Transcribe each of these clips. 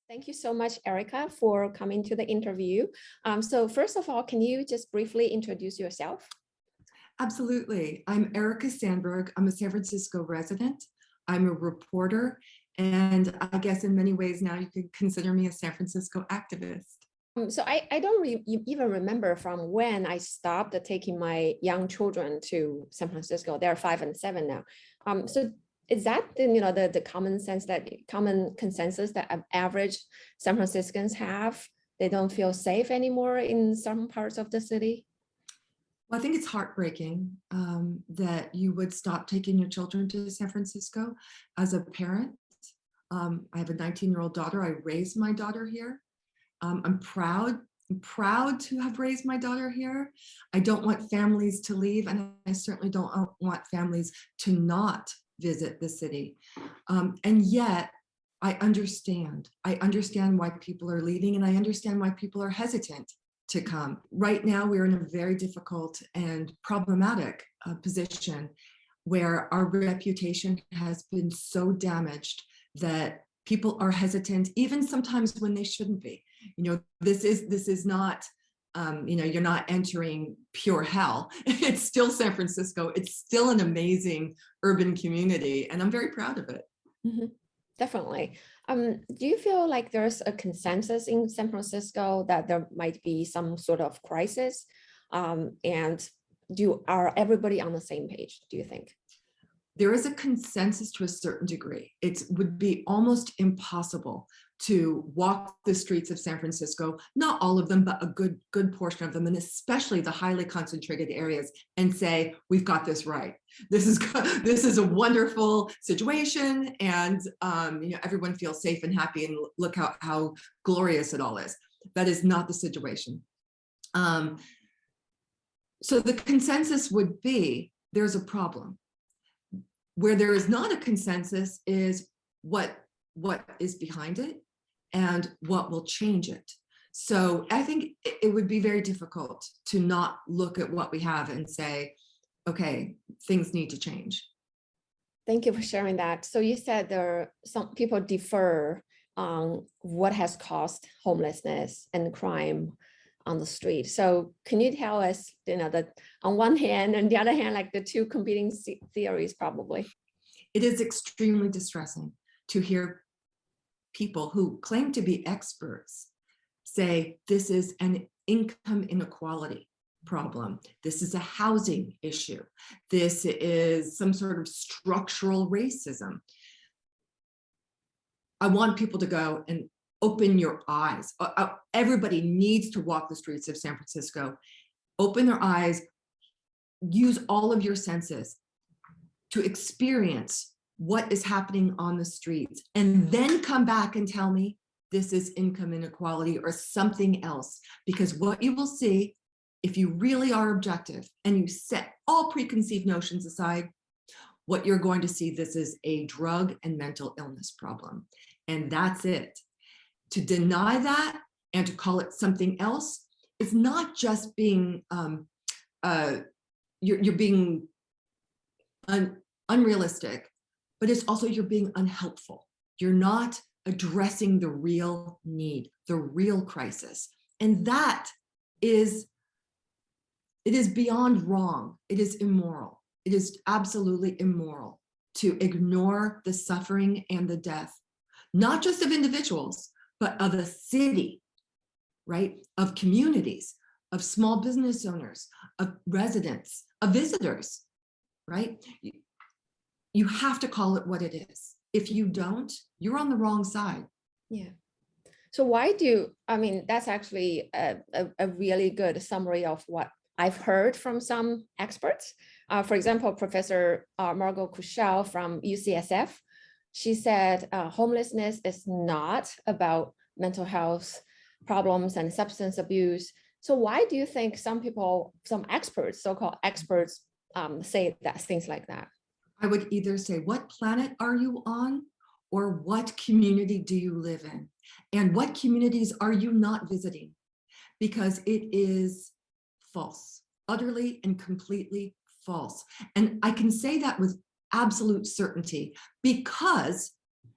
Thank you so much, Erica, for coming to the interview. So first of all, can you just briefly introduce yourself? Absolutely. I'm Erica Sandberg. I'm a San Francisco resident. I'm a reporter. And I guess in many ways now you could consider me a San Francisco activist. So I don't even remember from when I stopped taking my young children to San Francisco. They're 5 and 7 now. So is that the common consensus that average San Franciscans have? They don't feel safe anymore in some parts of the city? Well, I think it's heartbreaking that you would stop taking your children to San Francisco. As a parent, I have a 19-year-old daughter. I raised my daughter here. I'm proud to have raised my daughter here. I don't want families to leave, and I certainly don't want families to not visit the city. And yet, I understand why people are leaving, and I understand why people are hesitant to come. Right now, we're in a very difficult and problematic position where our reputation has been so damaged that people are hesitant, even sometimes when they shouldn't be. This is not, you're not entering pure hell. It's still San Francisco. It's still an amazing urban community, and I'm very proud of it. Mm-hmm. Definitely. Do you feel like there's a consensus in San Francisco that there might be some sort of crisis? And are everybody on the same page, do you think? There is a consensus to a certain degree. It would be almost impossible to walk the streets of San Francisco, not all of them, but a good portion of them, and especially the highly concentrated areas, and say, we've got this right. This is a wonderful situation, and everyone feels safe and happy, and look how glorious it all is. That is not the situation. So the consensus would be, there's a problem. Where there is not a consensus is what is behind it and what will change it. So I think it would be very difficult to not look at what we have and say, okay, things need to change. Thank you for sharing that. So you said some people differ on what has caused homelessness and crime on the street. So can you tell us, that on one hand and the other hand, like the two competing theories probably? It is extremely distressing to hear people who claim to be experts say this is an income inequality problem. This is a housing issue. This is some sort of structural racism. I want people to go and open your eyes. Everybody needs to walk the streets of San Francisco. Open their eyes, use all of your senses to experience what is happening on the streets, and then come back and tell me this is income inequality or something else. Because what you will see, if you really are objective and you set all preconceived notions aside, what you're going to see, this is a drug and mental illness problem. And that's it. To deny that and to call it something else is not just being, you're being unrealistic, but it's also you're being unhelpful. You're not addressing the real need, the real crisis. And that is, it is beyond wrong. It is immoral. It is absolutely immoral to ignore the suffering and the death, not just of individuals, but of a city, right? Of communities, of small business owners, of residents, of visitors, right? You have to call it what it is. If you don't, you're on the wrong side. Yeah. So that's actually a really good summary of what I've heard from some experts. For example, Professor Margot Kuschel from UCSF, she said homelessness is not about mental health problems and substance abuse. So why do you think some experts, so-called experts, say things like that? I would either say, what planet are you on? Or what community do you live in? And what communities are you not visiting? Because it is false, utterly and completely false. And I can say that with absolute certainty because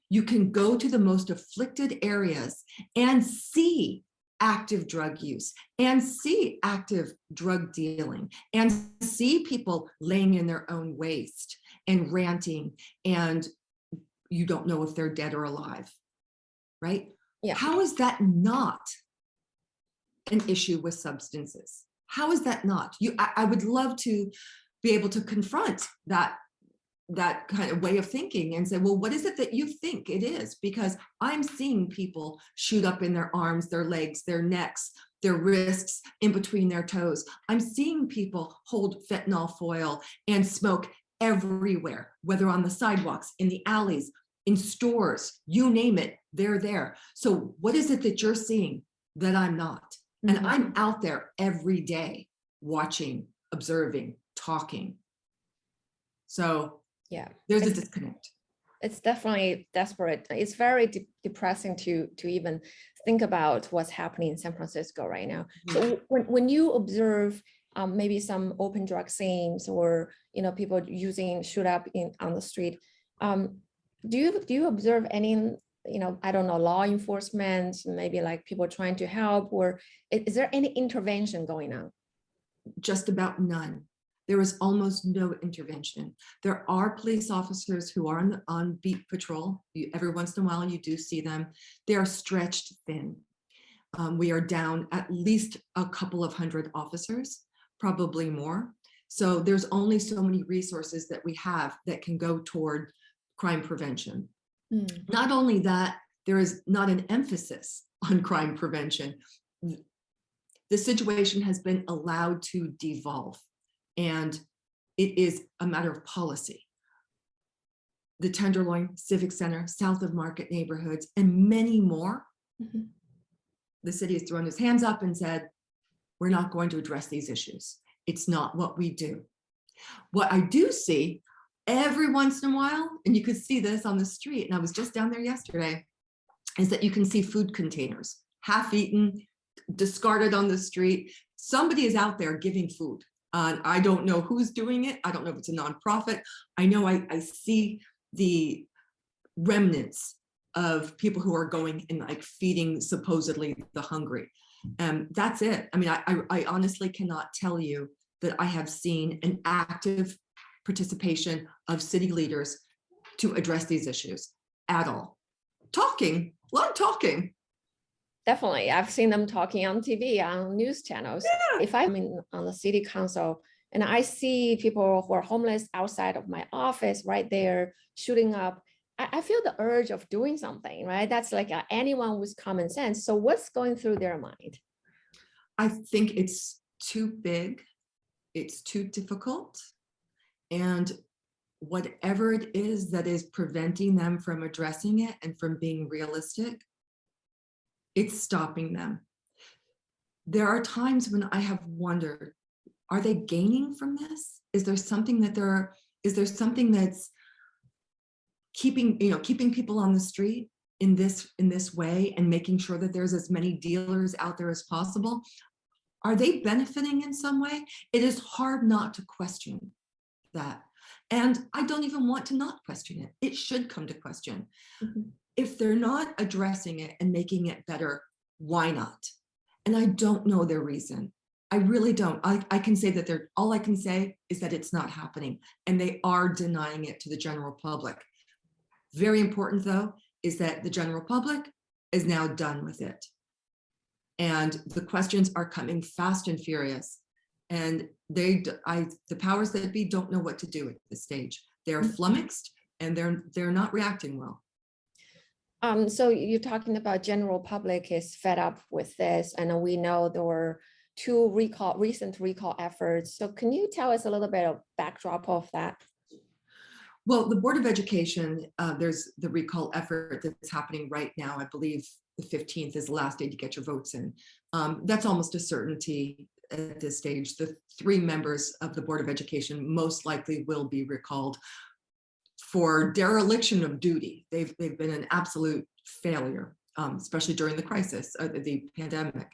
You can go to the most afflicted areas and see active drug use and see active drug dealing and see people laying in their own waste and ranting, and you don't know if they're dead or alive, right? Yeah. How is that not an issue with substances? How is that not? I would love to be able to confront that kind of way of thinking and say, well, what is it that you think it is? Because I'm seeing people shoot up in their arms, their legs, their necks, their wrists, in between their toes. I'm seeing people hold fentanyl foil and smoke everywhere, whether on the sidewalks, in the alleys, in stores, you name it, they're there. So what is it that you're seeing that I'm not? And I'm out there every day watching, observing, talking. So yeah, there's a disconnect. It's definitely desperate. It's very depressing to even think about what's happening in San Francisco right now. So when you observe maybe some open drug scenes, or people shoot up on the street, do you observe any I don't know, law enforcement, maybe like people trying to help, or is there any intervention going on? Just about none. There is almost no intervention. There are police officers who are on beat patrol. Every once in a while, you do see them. They are stretched thin. We are down at least a couple of hundred officers, probably more. So there's only so many resources that we have that can go toward crime prevention. Not only that, there is not an emphasis on crime prevention. The situation has been allowed to devolve, and it is a matter of policy. The Tenderloin Civic Center, south of Market neighborhoods, and many more. The city has thrown its hands up and said, we're not going to address these issues. It's not what we do. What I do see every once in a while, and you could see this on the street, and I was just down there yesterday, is that you can see food containers, half-eaten, discarded on the street. Somebody is out there giving food. I don't know who's doing it. I don't know if it's a nonprofit. I know I see the remnants of people who are going and like feeding supposedly the hungry. That's it. I mean, I honestly cannot tell you that I have seen an active participation of city leaders to address these issues at all. Talking, a lot of talking. Definitely. I've seen them talking on TV, on news channels. Yeah. If I'm on the city council and I see people who are homeless outside of my office right there shooting up, I feel the urge of doing something, right? That's like anyone with common sense. So what's going through their mind? I think it's too big. It's too difficult. And whatever it is that is preventing them from addressing it and from being realistic, it's stopping them. There are times when I have wondered, are they gaining from this? Is there something that's keeping people on the street in this way and making sure that there's as many dealers out there as possible? Are they benefiting in some way? It is hard not to question that. And I don't even want to not question it. It should come to question. If they're not addressing it and making it better, why not? And I don't know their reason. I really don't. I can say that all I can say is that it's not happening, and they are denying it to the general public. Very important though, is that the general public is now done with it. And the questions are coming fast and furious. And the powers that be don't know what to do at this stage. They're flummoxed and they're not reacting well. So you're talking about general public is fed up with this, and we know there were two recent recall efforts. So can you tell us a little bit of backdrop of that? Well, the Board of Education, there's the recall effort that's happening right now. I believe the 15th is the last day to get your votes in. That's almost a certainty at this stage. The 3 members of the Board of Education most likely will be recalled for dereliction of duty. They've been an absolute failure, especially during the crisis, the pandemic.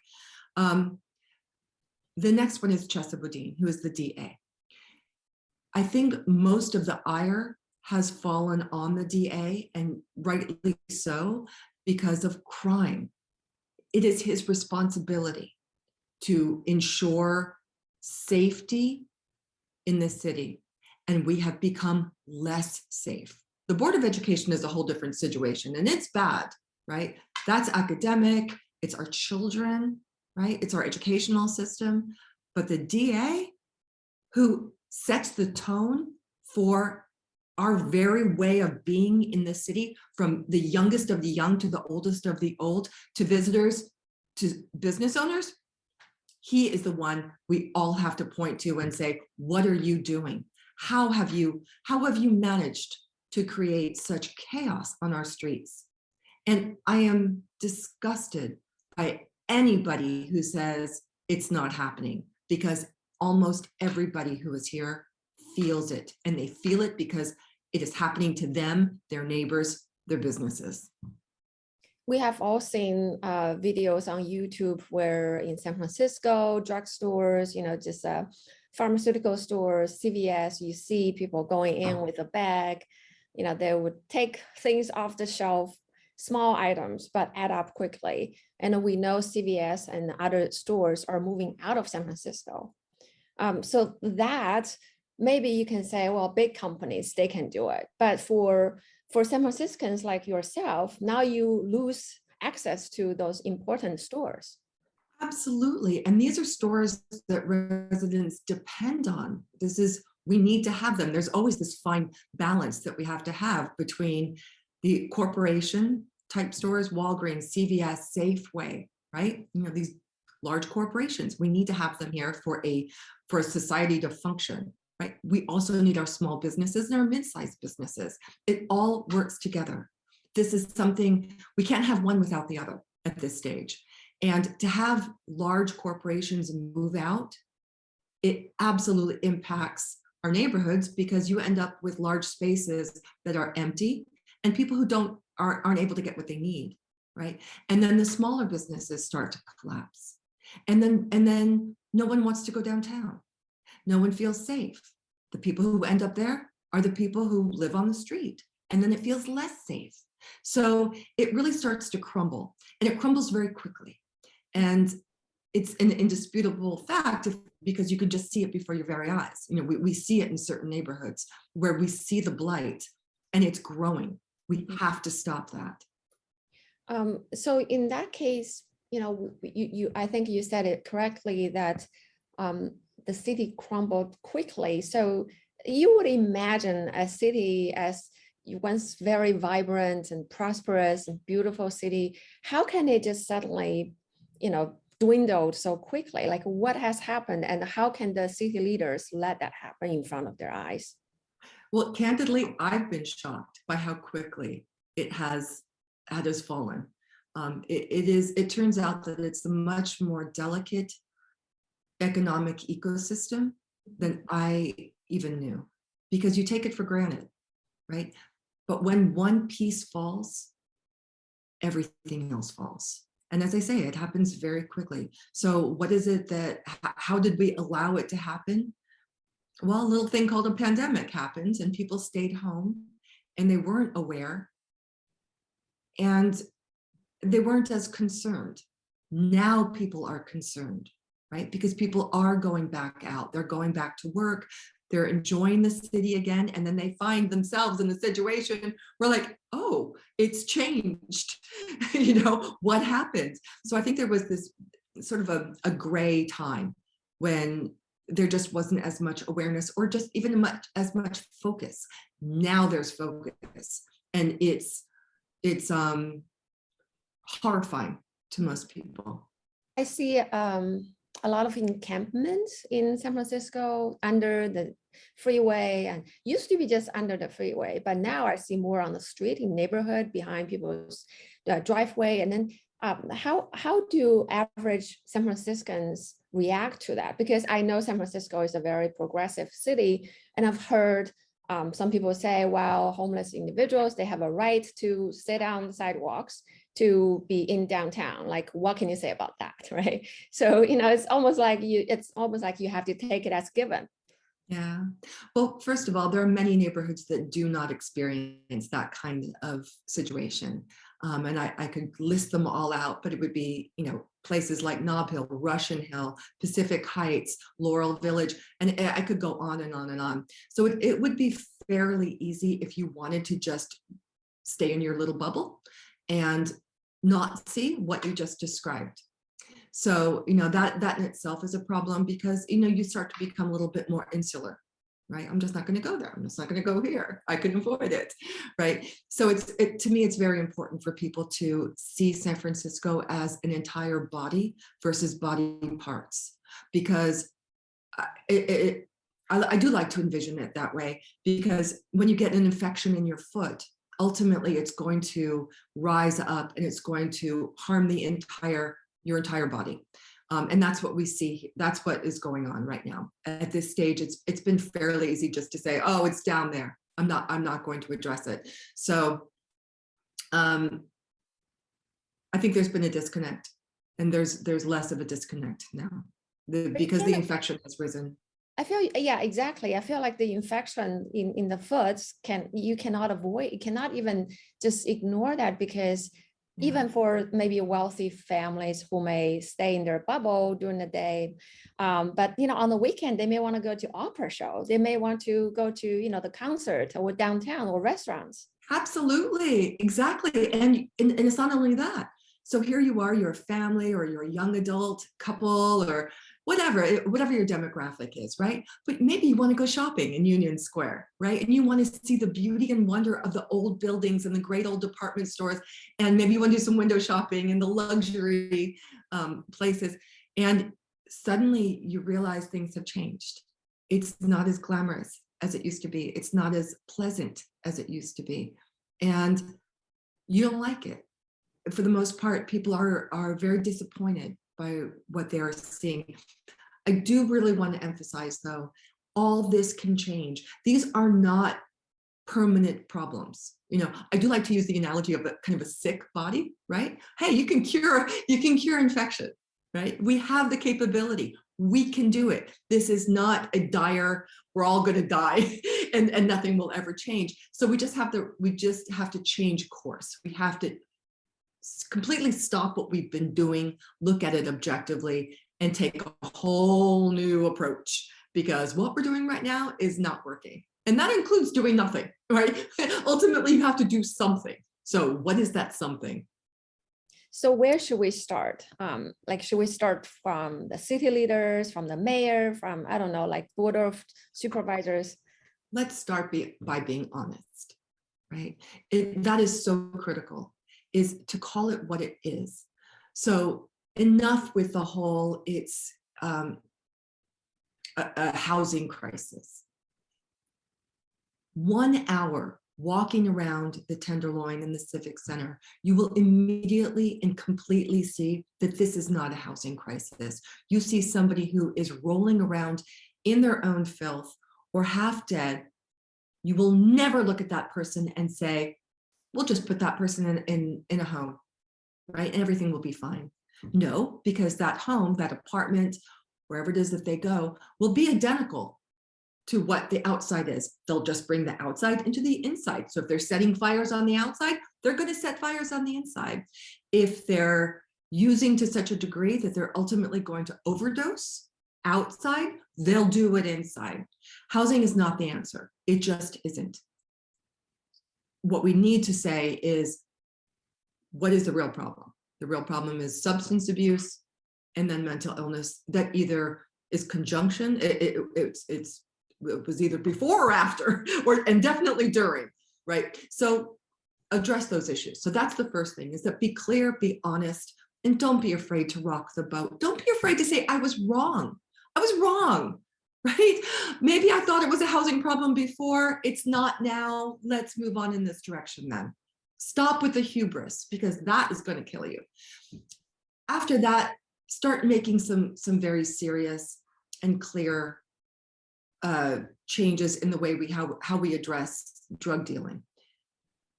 The next one is Chesa Boudin, who is the DA. I think most of the ire has fallen on the DA, and rightly so, because of crime. It is his responsibility to ensure safety in the city, and we have become less safe. The Board of Education is a whole different situation, and it's bad, right? That's academic, it's our children, right? It's our educational system. But the DA, who sets the tone for our very way of being in the city, from the youngest of the young to the oldest of the old, to visitors, to business owners, he is the one we all have to point to and say, what are you doing? How have you managed to create such chaos on our streets? And I am disgusted by anybody who says it's not happening, because almost everybody who is here feels it, and they feel it because it is happening to them, their neighbors, their businesses. We have all seen videos on YouTube where in San Francisco, drugstores, just pharmaceutical stores, CVS, you see people going in with a bag. They would take things off the shelf, small items, but add up quickly. And we know CVS and other stores are moving out of San Francisco. So that maybe you can say, well, big companies, they can do it. But for San Franciscans like yourself, now you lose access to those important stores. Absolutely. And these are stores that residents depend on. We need to have them. There's always this fine balance that we have to have between the corporation type stores, Walgreens, CVS, Safeway, right? These large corporations, we need to have them here for a society to function. Right? We also need our small businesses and our mid-sized businesses. It all works together. This is something, we can't have one without the other at this stage. And to have large corporations move out, it absolutely impacts our neighborhoods, because you end up with large spaces that are empty and people who aren't able to get what they need, right? And then the smaller businesses start to collapse. And then no one wants to go downtown. No one feels safe. The people who end up there are the people who live on the street, and then it feels less safe. So it really starts to crumble, and it crumbles very quickly. And it's an indisputable fact because you can just see it before your very eyes. We see it in certain neighborhoods where we see the blight, and it's growing. We have to stop that. So in that case, I think you said it correctly that the city crumbled quickly. So you would imagine a city as once very vibrant and prosperous and beautiful city, how can it just suddenly, dwindled so quickly? Like, what has happened, and how can the city leaders let that happen in front of their eyes? Well, candidly, I've been shocked by how quickly it has fallen. It turns out that it's a much more delicate economic ecosystem than I even knew, because you take it for granted, right? But when one piece falls, everything else falls. And as I say, it happens very quickly. So what is it how did we allow it to happen? Well, a little thing called a pandemic happened, and people stayed home, and they weren't aware, and they weren't as concerned. Now people are concerned, right? Because people are going back out, they're going back to work, they're enjoying the city again, and then they find themselves in a situation where, like, oh, it's changed. What happened? So I think there was this sort of a gray time when there just wasn't as much awareness, or just even as much focus. Now there's focus, and it's horrifying to most people. I see a lot of encampments in San Francisco under the freeway, and used to be just under the freeway, but now I see more on the street, in neighborhood, behind people's driveway. And then how do average San Franciscans react to that? Because I know San Francisco is a very progressive city, and I've heard some people say, well, homeless individuals, they have a right to sit on the sidewalks, to be in downtown. Like, what can you say about that, right? So it's almost like you have to take it as given. Yeah. Well, first of all, there are many neighborhoods that do not experience that kind of situation. And I could list them all out, but it would be, places like Nob Hill, Russian Hill, Pacific Heights, Laurel Village, and I could go on and on and on. So it would be fairly easy if you wanted to just stay in your little bubble and not see what you just described. So, that in itself is a problem because, you start to become a little bit more insular, right? I'm just not going to go there. I'm just not going to go here. I can avoid it, right? So to me, it's very important for people to see San Francisco as an entire body versus body parts, because I do like to envision it that way, because when you get an infection in your foot, ultimately it's going to rise up and it's going to harm your entire body. And that's what we see. That's what is going on right now. At this stage, it's been fairly easy just to say, oh, it's down there. I'm not going to address it. So I think there's been a disconnect, and there's less of a disconnect now because the infection has risen. I feel, yeah, exactly. I feel like the infection in the foods you cannot avoid, you cannot even just ignore that, because even for maybe wealthy families who may stay in their bubble during the day, but on the weekend they may want to go to opera show, they may want to go to the concert or downtown or restaurants. Absolutely, exactly, and it's not only that. So here you are, you're a family or you're a young adult couple or whatever your demographic is, right? But maybe you want to go shopping in Union Square, right? And you want to see the beauty and wonder of the old buildings and the great old department stores. And maybe you want to do some window shopping in the luxury places. And suddenly you realize things have changed. It's not as glamorous as it used to be. It's not as pleasant as it used to be. And you don't like it. For the most part, people are very disappointed by what they are seeing. I do really want to emphasize, though, all this can change. These are not permanent problems. I do like to use the analogy of a kind of a sick body, right? Hey, you can cure infection, right? We have the capability. We can do it. This is not a dire, we're all going to die and nothing will ever change. So we just have to change course. We have to completely stop what we've been doing, look at it objectively, and take a whole new approach, because what we're doing right now is not working. And that includes doing nothing, right? Ultimately, you have to do something. So what is that something? So where should we start? Should we start from the city leaders, from the mayor, from, I don't know, like board of supervisors? Let's start by being honest, right? That is so critical, is to call it what it is. So enough with the whole, it's a housing crisis. 1 hour walking around the Tenderloin and the Civic Center, you will immediately and completely see that this is not a housing crisis. You see somebody who is rolling around in their own filth or half dead. You will never look at that person and say, we'll just put that person in a home, right? And everything will be fine. No, because that home, that apartment, wherever it is that they go, will be identical to what the outside is. They'll just bring the outside into the inside. So if they're setting fires on the outside, they're going to set fires on the inside. If they're using to such a degree that they're ultimately going to overdose outside, they'll do it inside. Housing is not the answer. It just isn't. What we need to say is, what is the real problem? The real problem is substance abuse and then mental illness that either is conjunction, it was either before or after, and definitely during, right? So address those issues. So that's the first thing, is that be clear, be honest, and don't be afraid to rock the boat. Don't be afraid to say, I was wrong. I was wrong. Right? Maybe I thought it was a housing problem before. It's not now. Let's move on in this direction then. Stop with the hubris, because that is going to kill you. After that, start making some very serious and clear changes in the way how we address drug dealing.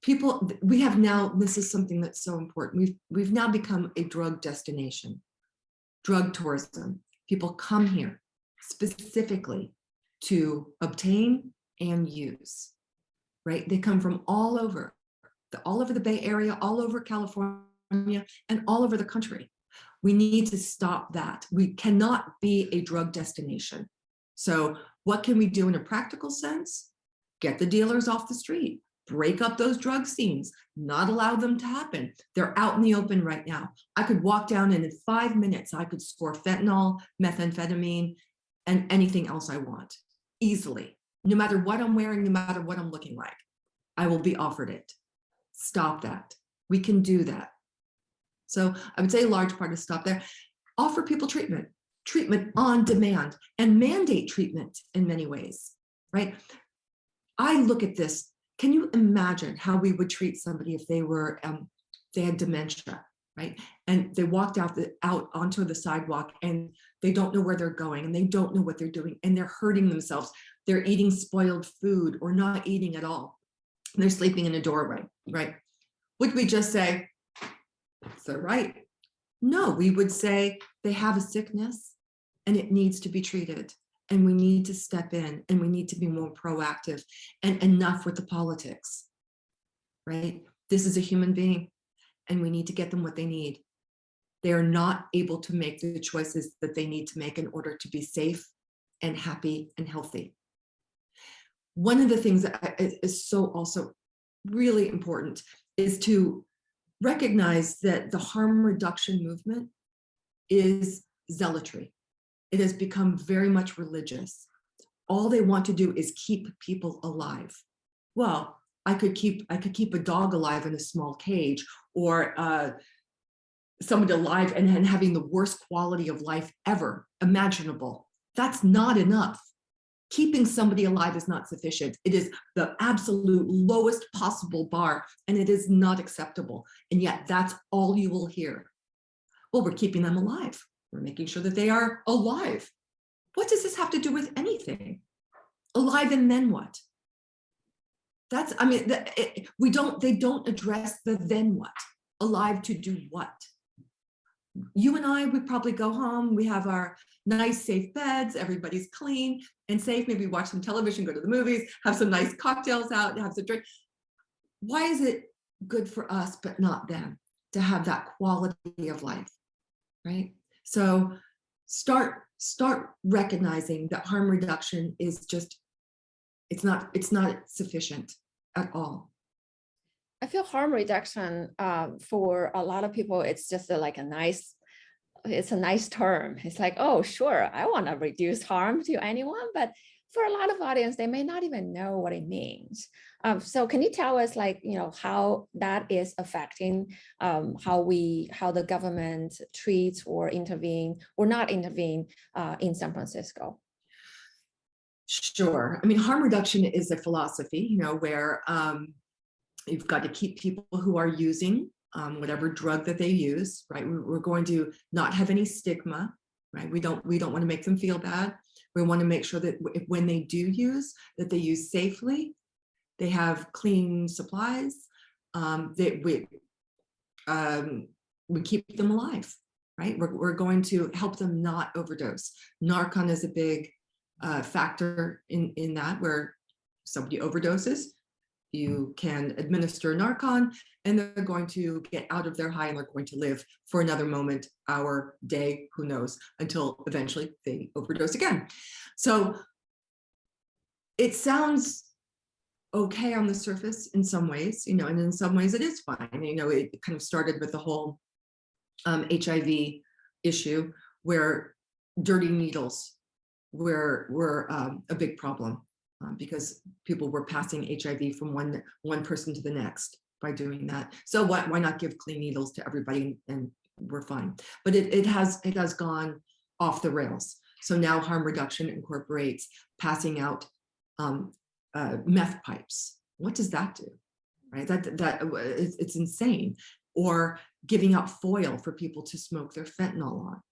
People, we have now, this is something that's so important. We've now become a drug destination, drug tourism. People come here specifically to obtain and use, right? They come from all over the Bay Area, all over California, and all over the country. We need to stop that. We cannot be a drug destination. So what can we do in a practical sense? Get the dealers off the street, break up those drug scenes, not allow them to happen. They're out in the open right now. I could walk down and in 5 minutes, I could score fentanyl, methamphetamine, and anything else I want easily. No matter what I'm wearing, no matter what I'm looking like, I will be offered it. Stop that. We can do that. So I would say a large part is stop there. Offer people treatment on demand, and mandate treatment in many ways, right? I look at this. Can you imagine how we would treat somebody if they were, they had dementia, right? And they walked out onto the sidewalk and they don't know where they're going and they don't know what they're doing and they're hurting themselves. They're eating spoiled food or not eating at all. They're sleeping in a doorway, right? Would we just say, it's their right? No, we would say they have a sickness and it needs to be treated. And we need to step in and we need to be more proactive, and enough with the politics, right? This is a human being and we need to get them what they need. They are not able to make the choices that they need to make in order to be safe and happy and healthy. One of the things that is so also really important is to recognize that the harm reduction movement is zealotry. It has become very much religious. All they want to do is keep people alive. Well, I could keep a dog alive in a small cage, or somebody alive and having the worst quality of life ever imaginable. That's not enough. Keeping somebody alive is not sufficient. It is the absolute lowest possible bar, and it is not acceptable. And yet that's all you will hear. Well, we're keeping them alive. We're making sure that they are alive. What does this have to do with anything? Alive, and then what? That's, I mean, they don't address the then what. Alive to do what? You and I, we probably go home, we have our nice safe beds, everybody's clean and safe, maybe watch some television, go to the movies, have some nice cocktails out, have some drink. Why is it good for us but not them to have that quality of life, right? So start recognizing that harm reduction is just, it's not sufficient at all. I feel harm reduction for a lot of people, it's just like it's a nice term. It's like, oh, sure, I want to reduce harm to anyone, but for a lot of audience, they may not even know what it means. So can you tell us, like, how that is affecting how the government treats or intervene or not intervene in San Francisco? Sure. I mean, harm reduction is a philosophy, where you've got to keep people who are using whatever drug that they use, right? We're going to not have any stigma, right? We don't want to make them feel bad. We want to make sure that when they do use, that they use safely, they have clean supplies, that we keep them alive, right? We're going to help them not overdose. Narcan is a big factor in that, where somebody overdoses, you can administer Narcan and they're going to get out of their high and they're going to live for another moment, hour, day, who knows, until eventually they overdose again. So it sounds okay on the surface in some ways, and in some ways it is fine. It kind of started with the whole HIV issue, where dirty needles were a big problem. Because people were passing HIV from one person to the next by doing that. So why not give clean needles to everybody and we're fine? But it has gone off the rails. So now harm reduction incorporates passing out meth pipes. What does that do? Right? It's insane. Or giving out foil for people to smoke their fentanyl on.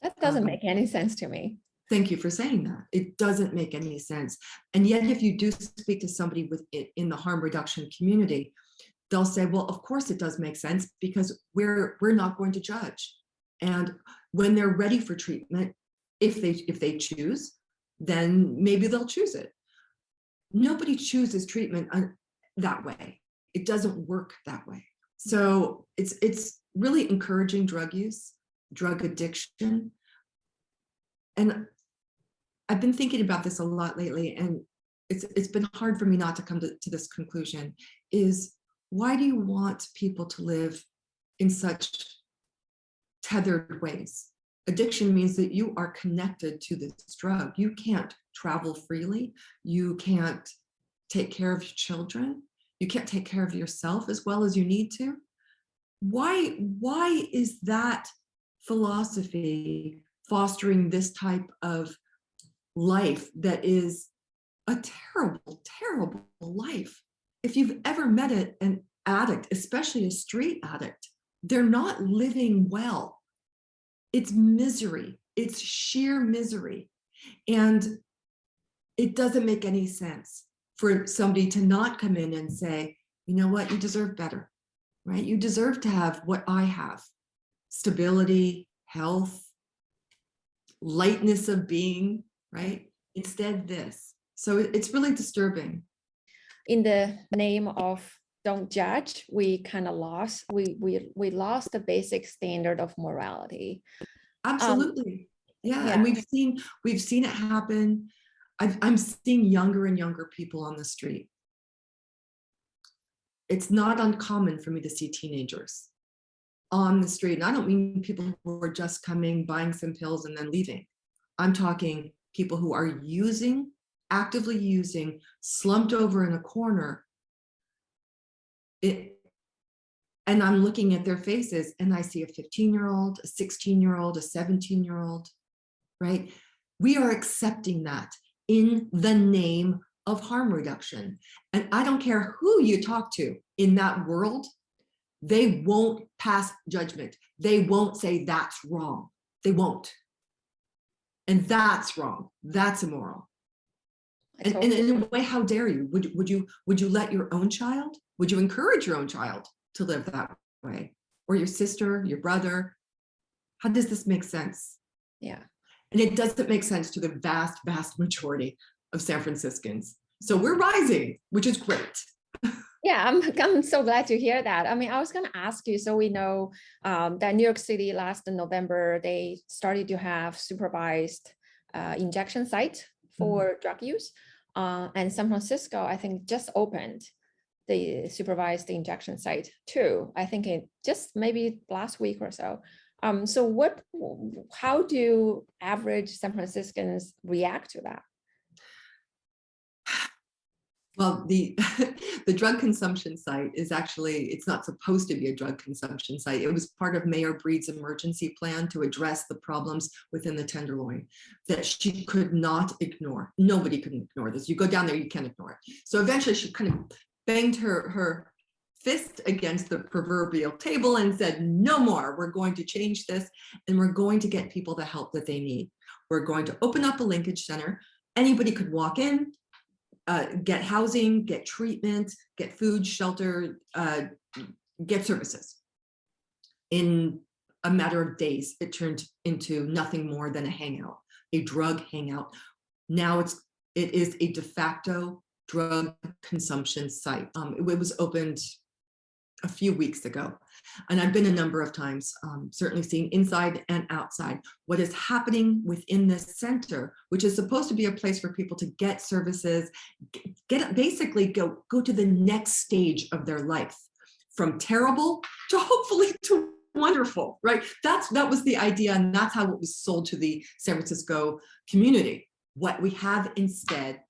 That doesn't make any sense to me. Thank you for saying that. It doesn't make any sense. And yet, if you do speak to somebody in the harm reduction community, they'll say, well, of course it does make sense, because we're not going to judge. And when they're ready for treatment, if they choose, then maybe they'll choose it. Nobody chooses treatment that way. It doesn't work that way. So it's really encouraging drug use, drug addiction. And I've been thinking about this a lot lately, and it's been hard for me not to come to this conclusion, is why do you want people to live in such tethered ways? Addiction means that you are connected to this drug. You can't travel freely. You can't take care of your children. You can't take care of yourself as well as you need to. Why is that philosophy fostering this type of life that is a terrible, terrible life? If you've ever met an addict, especially a street addict, they're not living well. It's misery. It's sheer misery. And it doesn't make any sense for somebody to not come in and say, you know what, you deserve better, right? You deserve to have what I have: stability, health, lightness of being, right? Instead, this. So it's really disturbing. In the name of don't judge, we kind of lost, we lost the basic standard of morality. Absolutely. Yeah. Yeah. And we've seen it happen. I'm seeing younger and younger people on the street. It's not uncommon for me to see teenagers on the street. And I don't mean people who are just coming, buying some pills and then leaving. I'm talking people who are using, actively using, slumped over in a corner. And I'm looking at their faces and I see a 15-year-old, a 16-year-old, a 17-year-old, right? We are accepting that in the name of harm reduction. And I don't care who you talk to in that world, they won't pass judgment. They won't say that's wrong. They won't. And that's wrong. That's immoral. And in a way, how dare you? Would you let your own child? Would you encourage your own child to live that way? Or your sister, your brother? How does this make sense? Yeah. And it doesn't make sense to the vast, vast majority of San Franciscans. So we're rising, which is great. Yeah, I'm so glad to hear that. I mean, I was going to ask you, so we know that New York City last November, they started to have supervised injection site for drug use. And San Francisco, I think, just opened the supervised injection site too. I think it just maybe last week or so. So how do average San Franciscans react to that? Well, the drug consumption site is actually, it's not supposed to be a drug consumption site. It was part of Mayor Breed's emergency plan to address the problems within the Tenderloin that she could not ignore. Nobody could ignore this. You go down there, you can't ignore it. So eventually she kind of banged her fist against the proverbial table and said, no more, we're going to change this and we're going to get people the help that they need. We're going to open up a linkage center. Anybody could walk in, get housing, get treatment, get food, shelter, get services. In a matter of days, it turned into nothing more than a hangout, a drug hangout. Now it is a de facto drug consumption site. It was opened a few weeks ago. And I've been a number of times, certainly seeing inside and outside what is happening within this center, which is supposed to be a place for people to get services, basically go to the next stage of their life, from terrible to hopefully to wonderful, right? That was the idea, and that's how it was sold to the San Francisco community. What we have instead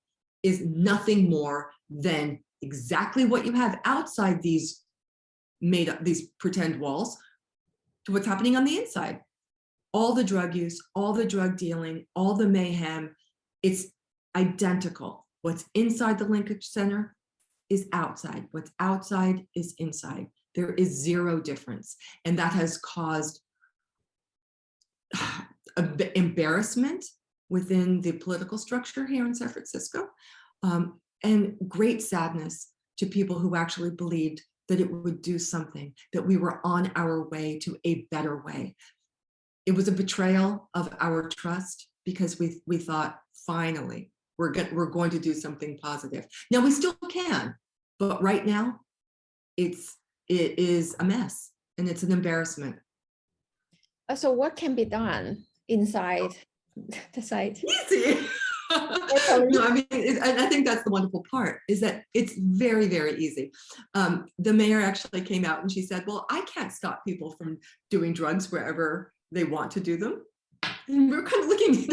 is nothing more than exactly what you have outside these made up, these pretend walls, to what's happening on the inside. All the drug use, all the drug dealing, all the mayhem, it's identical. What's inside the linkage center is outside. What's outside is inside. There is zero difference. And that has caused embarrassment within the political structure here in San Francisco, and great sadness to people who actually believed that it would do something, that we were on our way to a better way. It was a betrayal of our trust. because we thought, finally, we're going to do something positive. Now we still can, but right now it is a mess and it's an embarrassment. So what can be done inside the site? Easy. No, I mean, and I think that's the wonderful part, is that it's very, very easy. The mayor actually came out and she said, well, I can't stop people from doing drugs wherever they want to do them. And we were kind of looking,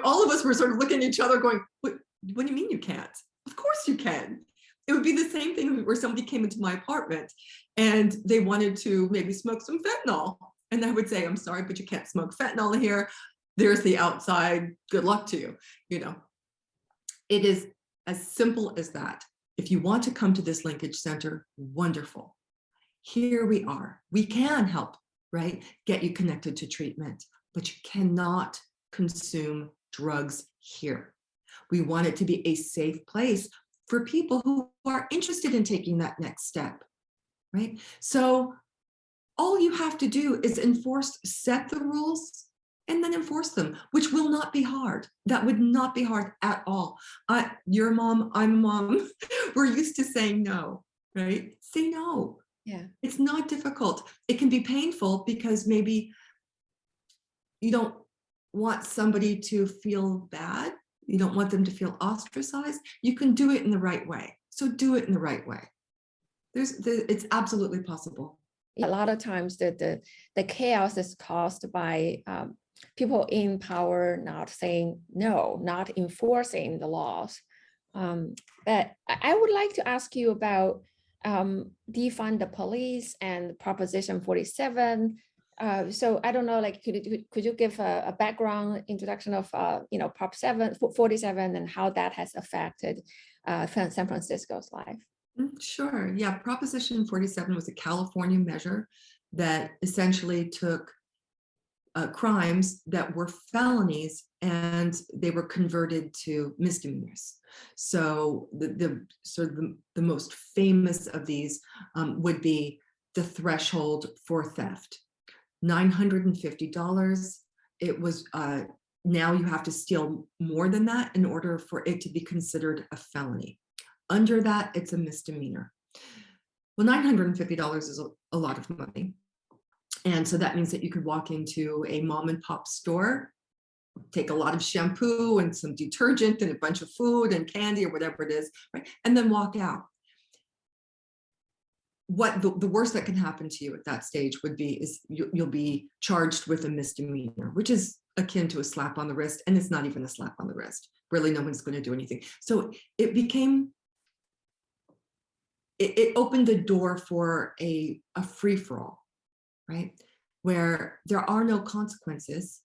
all of us were sort of looking at each other going, what do you mean you can't? Of course you can. It would be the same thing where somebody came into my apartment and they wanted to maybe smoke some fentanyl. And I would say, I'm sorry, but you can't smoke fentanyl here. There's the outside, good luck to you. You know, it is as simple as that. If you want to come to this linkage center, wonderful. Here we are. We can help, right? Get you connected to treatment, but you cannot consume drugs here. We want it to be a safe place for people who are interested in taking that next step, right? So all you have to do is set the rules and then enforce them, which will not be hard. That would not be hard at all. You're a mom, I'm a mom. We're used to saying no, right? Say no. Yeah. It's not difficult. It can be painful because maybe you don't want somebody to feel bad. You don't want them to feel ostracized. You can do it in the right way. So do it in the right way. It's absolutely possible. A lot of times the chaos is caused by people in power not saying no, not enforcing the laws. But I would like to ask you about defund the police and Proposition 47. So I don't know, like, could you give a background introduction of Prop 47 and how that has affected San Francisco's life? Sure. Yeah. Proposition 47 was a California measure that essentially took crimes that were felonies and they were converted to misdemeanors. So the most famous of these would be the threshold for theft, $950. It was now you have to steal more than that in order for it to be considered a felony. Under that, it's a misdemeanor. Well, $950 is a lot of money. And so that means that you could walk into a mom and pop store, take a lot of shampoo and some detergent and a bunch of food and candy or whatever it is, right? And then walk out. What the worst that can happen to you at that stage would be is you'll be charged with a misdemeanor, which is akin to a slap on the wrist. And it's not even a slap on the wrist. Really, no one's going to do anything. So it opened the door for a free-for-all, right? Where there are no consequences.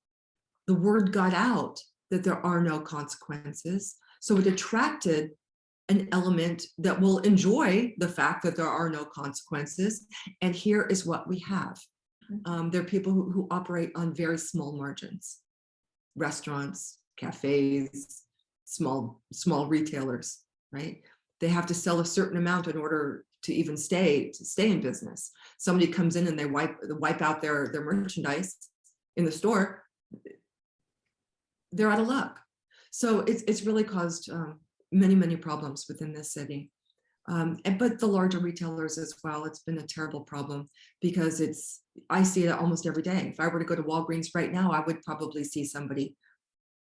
The word got out that there are no consequences. So it attracted an element that will enjoy the fact that there are no consequences. And here is what we have. There are people who operate on very small margins. Restaurants, cafes, small retailers, right? They have to sell a certain amount in order to even stay in business. Somebody comes in and they wipe out their merchandise in the store, they're out of luck. So it's really caused many problems within this city. But the larger retailers as well, it's been a terrible problem because I see it almost every day. If I were to go to Walgreens right now, I would probably see somebody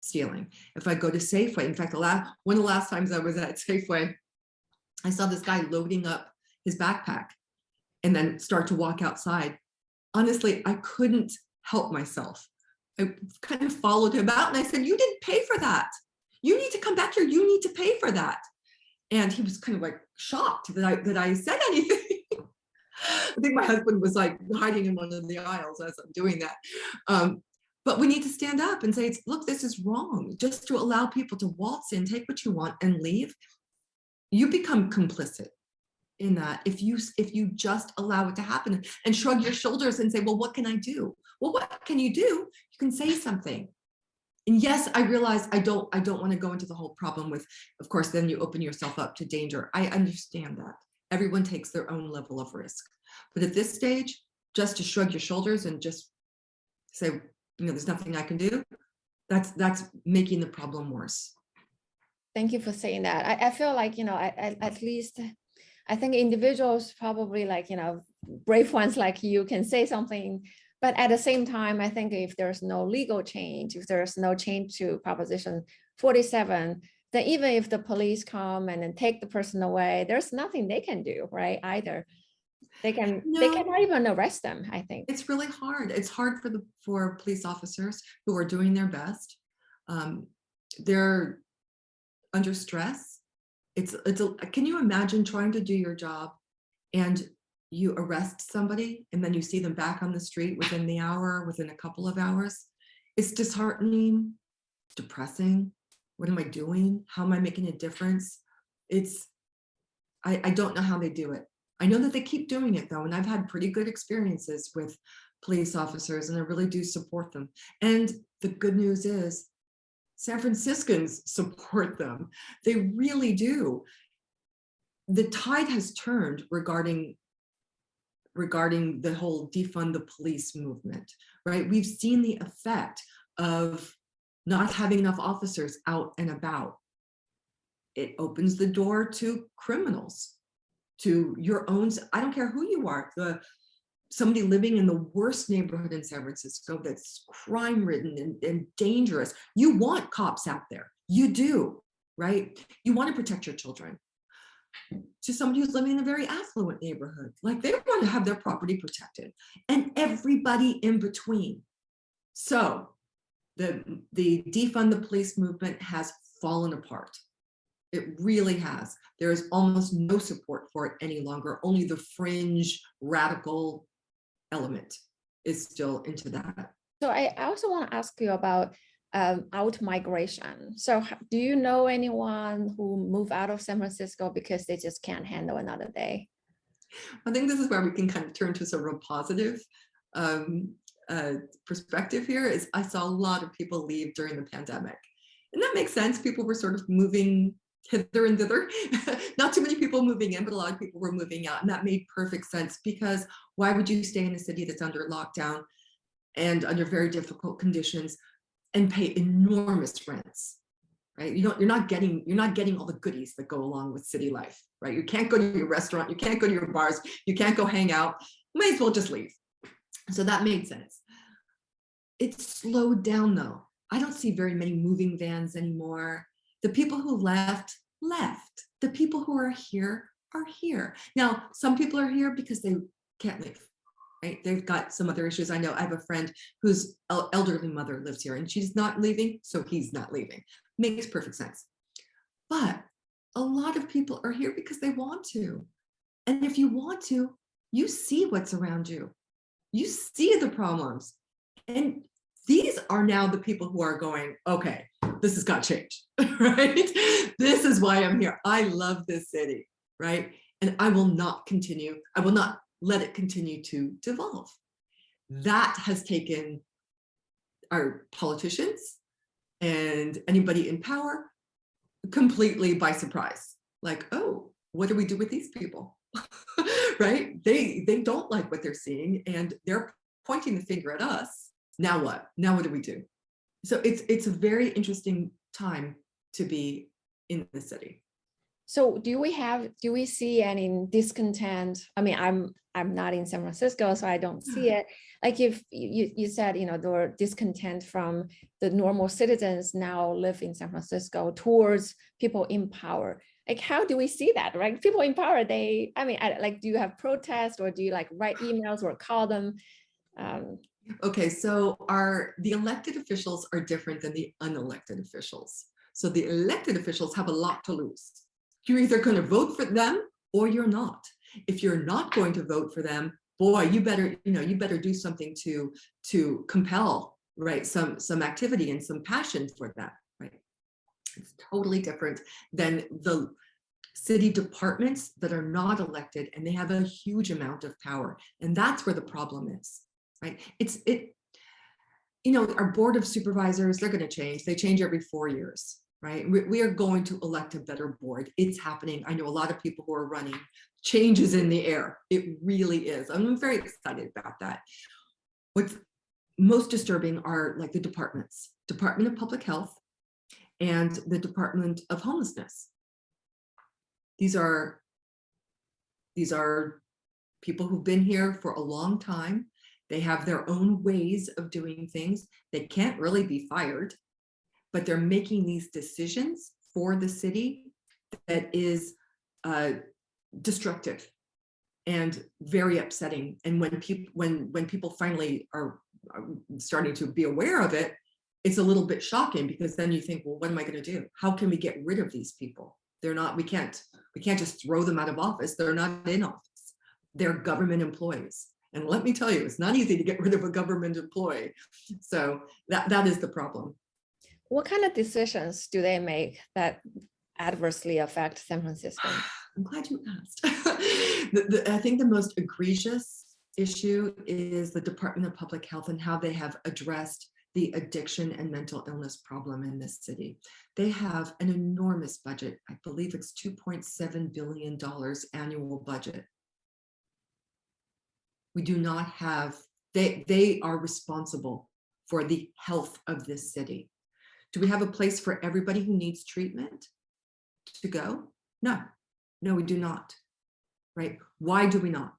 stealing. If I go to Safeway, in fact, one of the last times I was at Safeway, I saw this guy loading up his backpack and then start to walk outside. Honestly, I couldn't help myself. I kind of followed him out and I said, you didn't pay for that. You need to come back here. You need to pay for that. And he was kind of like shocked that I said anything. I think my husband was like hiding in one of the aisles as I'm doing that. But we need to stand up and say, look, this is wrong. Just to allow people to waltz in, take what you want and leave, you become complicit in that if you just allow it to happen and shrug your shoulders and say, well, what can I do? Well, what can you do? You can say something. And yes, I realize I don't want to go into the whole problem with, of course, then you open yourself up to danger. I understand that. Everyone takes their own level of risk. But at this stage, just to shrug your shoulders and just say, there's nothing I can do, that's making the problem worse. Thank you for saying that. I feel like, at least I think individuals probably like, brave ones like you can say something, but at the same time, I think if there's no legal change, if there's no change to Proposition 47, then even if the police come and then take the person away, there's nothing they can do, right? Either. They cannot even arrest them, I think. It's really hard. It's hard for police officers who are doing their best. They're under stress. Can you imagine trying to do your job and you arrest somebody and then you see them back on the street within the hour, within a couple of hours? It's disheartening, depressing. What am I doing? How am I making a difference? I don't know how they do it. I know that they keep doing it though, and I've had pretty good experiences with police officers, and I really do support them. And the good news is San Franciscans support them. They really do. The tide has turned regarding the whole defund the police movement, right? We've seen the effect of not having enough officers out and about. It opens the door to criminals, to your own, I don't care who you are, somebody living in the worst neighborhood in San Francisco that's crime ridden and dangerous. You want cops out there. You do, right? You want to protect your children. To somebody who's living in a very affluent neighborhood, like they want to have their property protected, and everybody in between. So the defund the police movement has fallen apart. It really has. There is almost no support for it any longer. Only the fringe radical element is still into that. So I also want to ask you about out migration. So do you know anyone who moved out of San Francisco because they just can't handle another day? I think this is where we can kind of turn to some real positive perspective here. Is I saw a lot of people leave during the pandemic. And that makes sense. People were sort of moving hither and thither. Not too many people moving in, but a lot of people were moving out. And that made perfect sense, because why would you stay in a city that's under lockdown and under very difficult conditions and pay enormous rents, right? You're not getting all the goodies that go along with city life, right? You can't go to your restaurant, you can't go to your bars, you can't go hang out. You might as well just leave. So that made sense. It's slowed down though. I don't see very many moving vans anymore. The people who left. The people who are here. Now, some people are here because they can't leave, right? They've got some other issues. I know I have a friend whose elderly mother lives here and she's not leaving, so he's not leaving. Makes perfect sense. But a lot of people are here because they want to. And if you want to, you see what's around you. You see the problems. And these are now the people who are going, okay, this has got to change, right? This is why I'm here. I love this city, right? And I will not let it continue to devolve. That has taken our politicians and anybody in power completely by surprise. Like, oh, what do we do with these people? Right? They don't like what they're seeing and they're pointing the finger at us. Now what? Now what do we do? So it's a very interesting time to be in the city. So do we see any discontent? I mean, I'm not in San Francisco, so I don't see it. Like if you said, there were discontent from the normal citizens now live in San Francisco towards people in power. Like, how do we see that, right? People in power, do you have protests or do you like write emails or call them? Okay, so the elected officials are different than the unelected officials. So the elected officials have a lot to lose. You're either going to vote for them or you're not. If you're not going to vote for them, boy, you better do something to compel, right, some activity and some passion for that, right? It's totally different than the city departments that are not elected and they have a huge amount of power. And that's where the problem is. Right? Our board of supervisors, they're going to change. They change every 4 years, right? We are going to elect a better board. It's happening. I know a lot of people who are running. Change is in the air. It really is. I'm very excited about that. What's most disturbing are like the departments Department of Public Health, and the Department of Homelessness. These are people who've been here for a long time. They have their own ways of doing things. They can't really be fired, but they're making these decisions for the city that is destructive and very upsetting. And when people finally are starting to be aware of it, it's a little bit shocking, because then you think, well, what am I going to do? How can we get rid of these people? They're not, we can't just throw them out of office. They're not in office. They're government employees. And let me tell you, it's not easy to get rid of a government employee. So that is the problem. What kind of decisions do they make that adversely affect San Francisco? I'm glad you asked. I think the most egregious issue is the Department of Public Health and how they have addressed the addiction and mental illness problem in this city. They have an enormous budget. I believe it's $2.7 billion annual budget. We do not have, they are responsible for the health of this city. Do we have a place for everybody who needs treatment to go? No, we do not, right? Why do we not?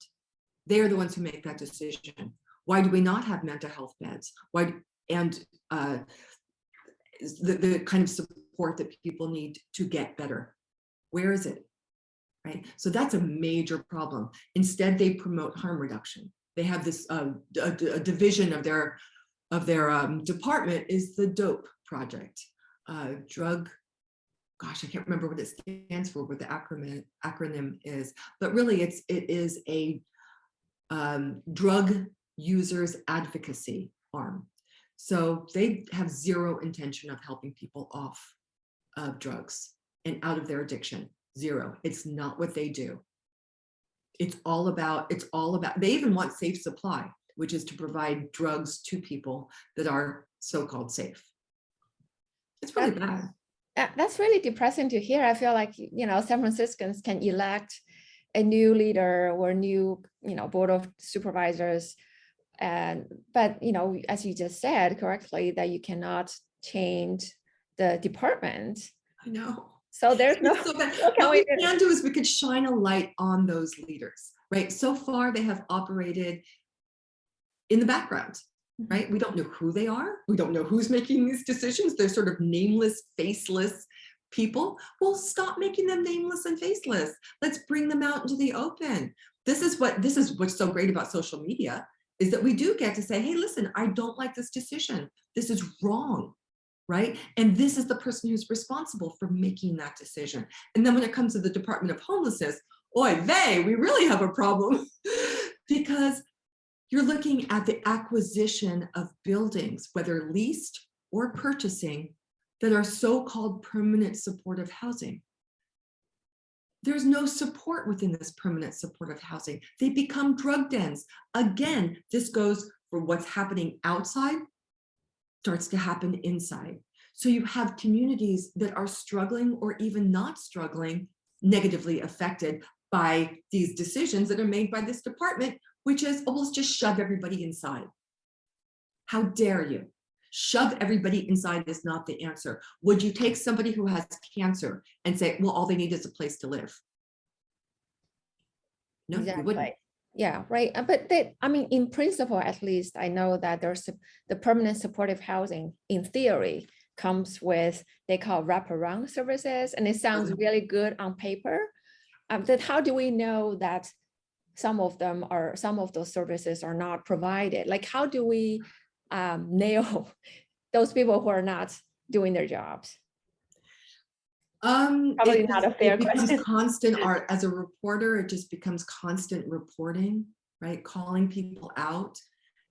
They are the ones who make that decision. Why do we not have mental health beds? And the kind of support that people need to get better? Where is it? Right? So that's a major problem. Instead, they promote harm reduction. They have this a division of their department is the DOPE project, drug. Gosh, I can't remember what it stands for, what the acronym is, but really it is a drug users advocacy arm. So they have zero intention of helping people off of drugs and out of their addiction. Zero. It's not what they do. It's all about, they even want safe supply, which is to provide drugs to people that are so-called safe. It's really bad. That's really depressing to hear. I feel like, San Franciscans can elect a new leader or a new, board of supervisors. But, as you just said correctly, that you cannot change the department. I know. So there's no, so what we can do is we could shine a light on those leaders, right? So far, they have operated in the background, right? We don't know who they are. We don't know who's making these decisions. They're sort of nameless, faceless people. Well, stop making them nameless and faceless. Let's bring them out into the open. This is what's so great about social media, is that we do get to say, hey, listen, I don't like this decision. This is wrong. Right? And this is the person who's responsible for making that decision. And then when it comes to the Department of Homelessness, we really have a problem because you're looking at the acquisition of buildings, whether leased or purchasing, that are so-called permanent supportive housing. There's no support within this permanent supportive housing. They become drug dens. Again, this goes for what's happening outside starts to happen inside. So you have communities that are struggling or even not struggling, negatively affected by these decisions that are made by this department, which is, let's just shove everybody inside. How dare you? Shove everybody inside is not the answer. Would you take somebody who has cancer and say, well, all they need is a place to live? No, exactly. You wouldn't. Yeah, right. But in principle, at least, I know that there's the permanent supportive housing, in theory, comes with, they call wraparound services, and it sounds really good on paper. Then how do we know that some of those services are not provided? Like, how do we nail those people who are not doing their jobs? Probably not a fair question. Constant art as a reporter, it just becomes constant reporting, right? Calling people out.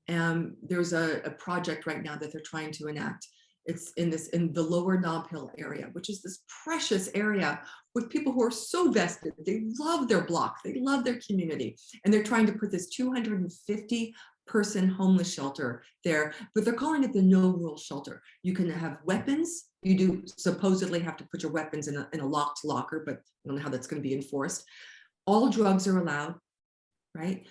There's a project right now that they're trying to enact. It's in the lower Nob Hill area, which is this precious area with people who are so vested. They love their block, they love their community, and they're trying to put this 250-person homeless shelter there, but they're calling it the no rule shelter. You can have weapons. You do supposedly have to put your weapons in a locked locker, but I don't know how that's going to be enforced. All drugs are allowed, right?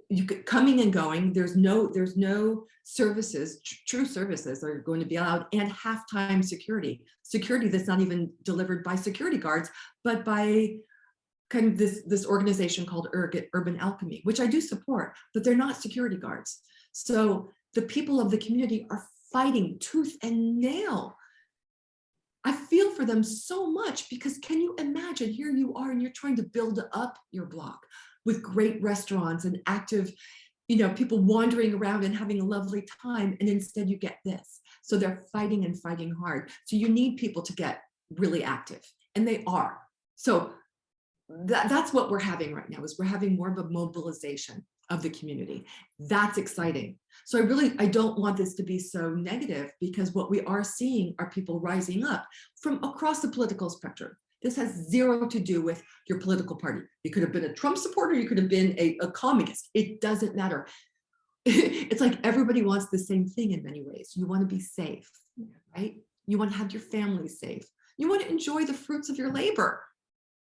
you could coming and going. There's no services, true services are going to be allowed, and halftime security that's not even delivered by security guards, but by kind of this organization called Urban Alchemy, which I do support, but they're not security guards. So the people of the community are fighting tooth and nail. I feel for them so much, because can you imagine, here you are and you're trying to build up your block with great restaurants and active, people wandering around and having a lovely time, and instead you get this. So they're fighting and fighting hard. So you need people to get really active, and they are. So that's what we're having right now, is we're having more of a mobilization of the community. That's exciting. So I don't want this to be so negative, because what we are seeing are people rising up from across the political spectrum. This has zero to do with your political party. You could have been a Trump supporter, you could have been a communist. It doesn't matter. It's like everybody wants the same thing in many ways. You want to be safe, right? You want to have your family safe. You want to enjoy the fruits of your labor.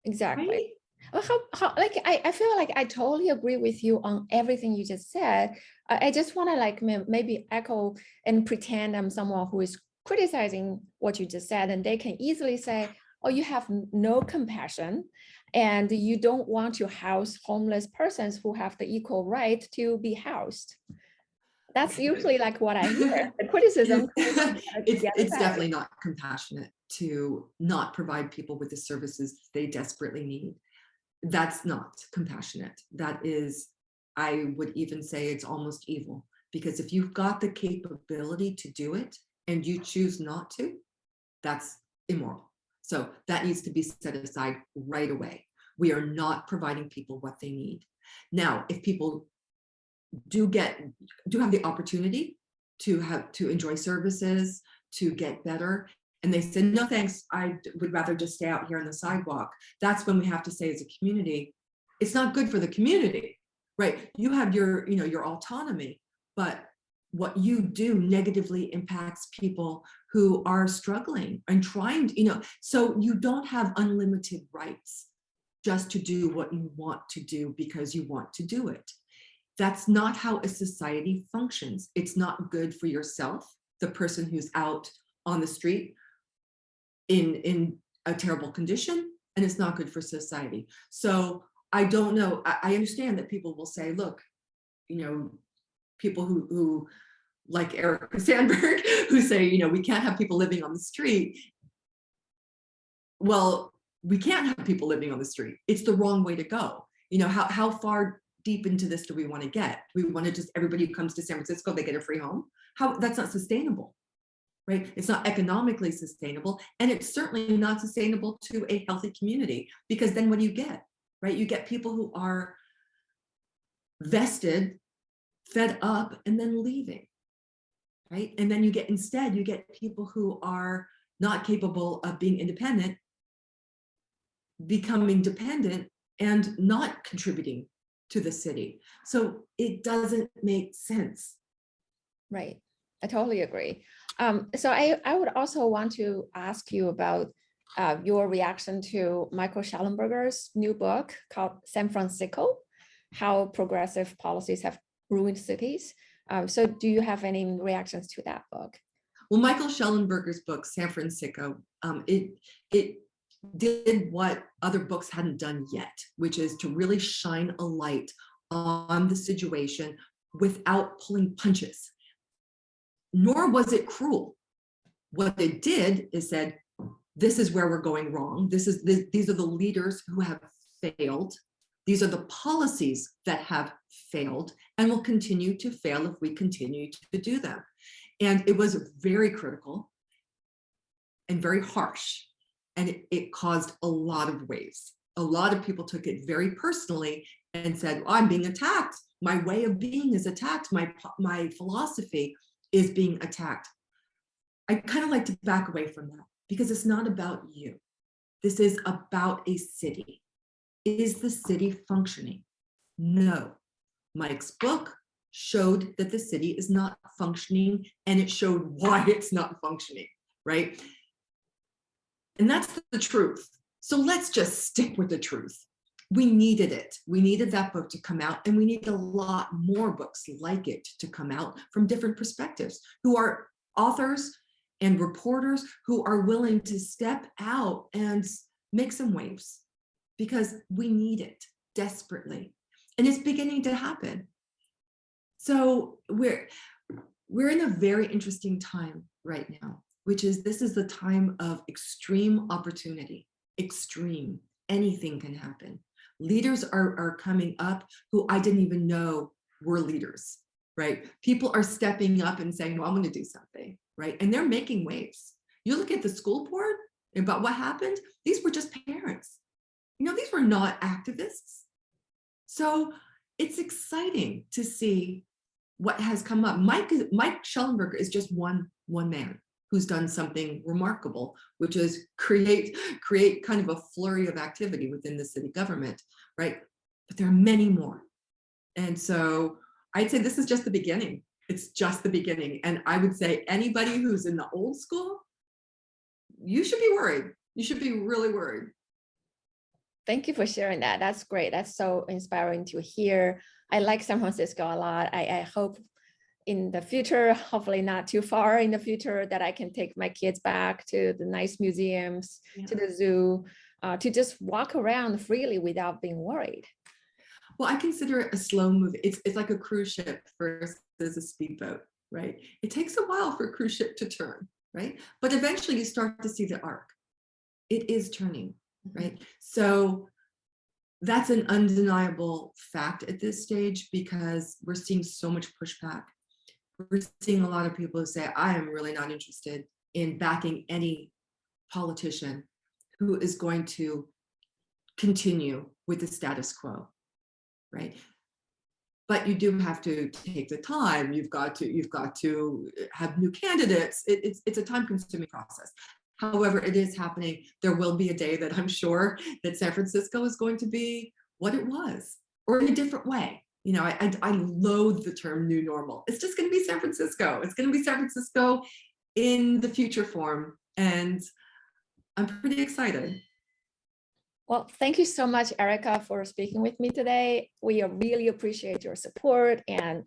Exactly. Right? Well, I feel like I totally agree with you on everything you just said. I just want to maybe echo and pretend I'm someone who is criticizing what you just said, and they can easily say, oh, you have no compassion and you don't want to house homeless persons who have the equal right to be housed. That's usually like what I hear. The criticism. It's definitely not compassionate to not provide people with the services they desperately need. That's not compassionate. That is, I would even say it's almost evil, because if you've got the capability to do it and you choose not to, that's immoral. So that needs to be set aside right away. We are not providing people what they need. Now, if people do have the opportunity to enjoy services, to get better, and they said, no, thanks, I would rather just stay out here on the sidewalk, that's when we have to say, as a community, it's not good for the community, right? You have your autonomy, but what you do negatively impacts people who are struggling and trying to, so you don't have unlimited rights just to do what you want to do because you want to do it. That's not how a society functions. It's not good for yourself, the person who's out on the street in a terrible condition, and it's not good for society. So I don't know. I understand that people will say, look, people who like Eric Sandberg, who say, we can't have people living on the street. Well, we can't have people living on the street. It's the wrong way to go. How far deep into this do we want to get? Do we want to just, everybody who comes to San Francisco, they get a free home? That's not sustainable, right? It's not economically sustainable, and it's certainly not sustainable to a healthy community, because then what do you get, right? You get people who are vested, fed up, and then leaving, right? And then you get people who are not capable of being independent, becoming dependent, and not contributing to the city. So it doesn't make sense. Right. I totally agree. So I would also want to ask you about your reaction to Michael Schellenberger's new book called San Francisco, How Progressive Policies Have Ruined Cities. So do you have any reactions to that book? Well, Michael Schellenberger's book, San Francisco, it did what other books hadn't done yet, which is to really shine a light on the situation without pulling punches. Nor was it cruel. What it did is said, this is where we're going wrong. These are the leaders who have failed. These are the policies that have failed and will continue to fail if we continue to do them. And it was very critical and very harsh. And it caused a lot of waves. A lot of people took it very personally and said, well, I'm being attacked. My way of being is attacked. My philosophy is being attacked. I kind of like to back away from that, because it's not about you. This is about a city. Is the city functioning? No. Mike's book showed that the city is not functioning, and it showed why it's not functioning, right? And that's the truth. So let's just stick with the truth. we needed it. We needed that book to come out, and we need a lot more books like it to come out from different perspectives, who are authors and reporters who are willing to step out and make some waves, because we need it desperately. And it's beginning to happen. So we're in a very interesting time right now, which is, this is the time of extreme opportunity. Extreme. Anything can happen. Leaders are coming up who I didn't even know were leaders, right? People are stepping up and saying, well, I'm going to do something, right? And they're making waves. You look at the school board about what happened. These were just parents. You know, these were not activists. So it's exciting to see what has come up. Mike Schellenberger is just one man who's done something remarkable, which is create kind of a flurry of activity within the city government, right? But there are many more. And so I'd say this is just the beginning. It's just the beginning. And I would say anybody who's in the old school, you should be worried. You should be really worried. Thank you for sharing that. That's great. That's so inspiring to hear. I like San Francisco a lot. I hope in the future, hopefully not too far in the future, that I can take my kids back to the nice museums, to the zoo, to just walk around freely without being worried. Well, I consider it a slow move. It's like a cruise ship versus a speedboat, right? It takes a while for a cruise ship to turn, right? But eventually you start to see the arc. It is turning, right? So that's an undeniable fact at this stage, because we're seeing so much pushback. We're seeing a lot of people who say, I am really not interested in backing any politician who is going to continue with the status quo, right? But you do have to take the time. You've got to have new candidates. It's a time-consuming process. However, it is happening. There will be a day that I'm sure that San Francisco is going to be what it was, or in a different way. You know, I loathe the term new normal. It's just going to be San Francisco. It's going to be San Francisco in the future form. And I'm pretty excited. Well, thank you so much, Erica, for speaking with me today. We really appreciate your support, and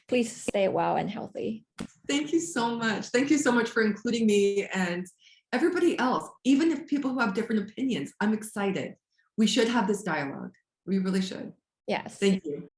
please stay well and healthy. Thank you so much. Thank you so much for including me and everybody else. Even if people who have different opinions, I'm excited. We should have this dialogue. We really should. Yes. Thank you.